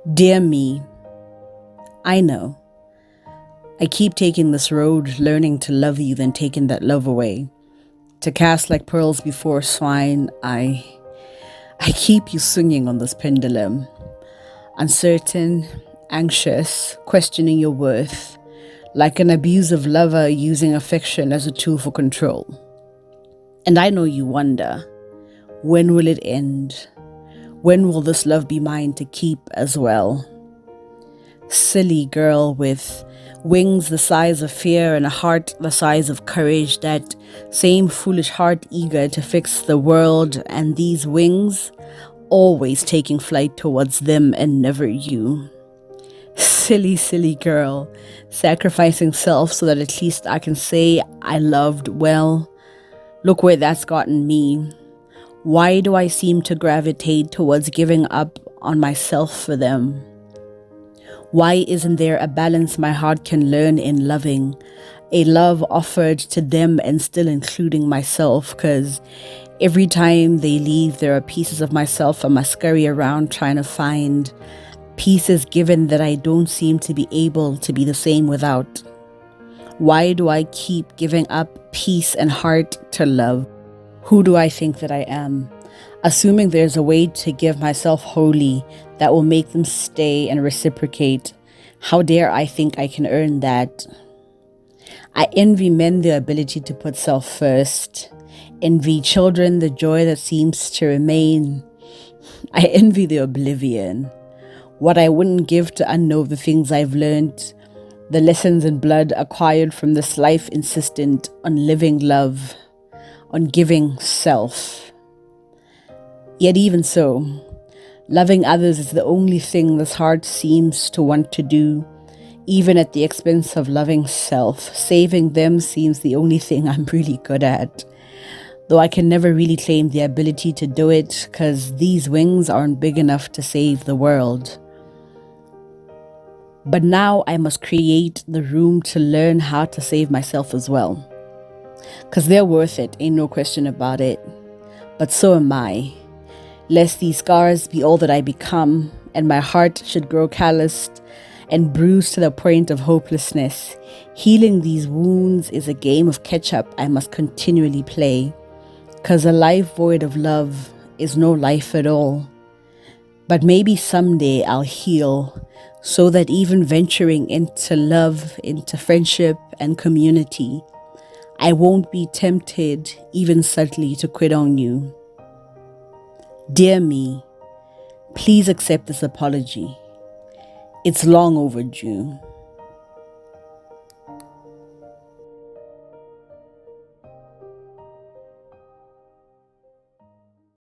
Dear me, I know. I keep taking this road, learning to love you, then taking that love away. To cast like pearls before swine, I keep you swinging on this pendulum. Uncertain, anxious, questioning your worth, like an abusive lover using affection as a tool for control. And I know you wonder, when will it end? When will this love be mine to keep as well? Silly girl with wings the size of fear and a heart the size of courage, that same foolish heart eager to fix the world, and these wings always taking flight towards them and never you. Silly, silly girl, sacrificing self so that at least I can say I loved well. Look where that's gotten me. Why do I seem to gravitate towards giving up on myself for them? Why isn't there a balance my heart can learn in loving? A love offered to them and still including myself, because every time they leave, there are pieces of myself I must scurry around trying to find. Pieces given that I don't seem to be able to be the same without. Why do I keep giving up peace and heart to love? Who do I think that I am? Assuming there's a way to give myself wholly that will make them stay and reciprocate. How dare I think I can earn that? I envy men the ability to put self first. Envy children the joy that seems to remain. I envy the oblivion. What I wouldn't give to unknow the things I've learned. The lessons in blood acquired from this life insistent on living love, on giving self. Yet even so, loving others is the only thing this heart seems to want to do, even at the expense of loving self. Saving them seems the only thing I'm really good at, though I can never really claim the ability to do it because these wings aren't big enough to save the world. But now I must create the room to learn how to save myself as well. Because they're worth it, ain't no question about it. But so am I. Lest these scars be all that I become, and my heart should grow calloused and bruised to the point of hopelessness. Healing these wounds is a game of catch-up I must continually play. Because a life void of love is no life at all. But maybe someday I'll heal, so that even venturing into love, into friendship and community, I won't be tempted, even subtly, to quit on you. Dear me, please accept this apology. It's long overdue.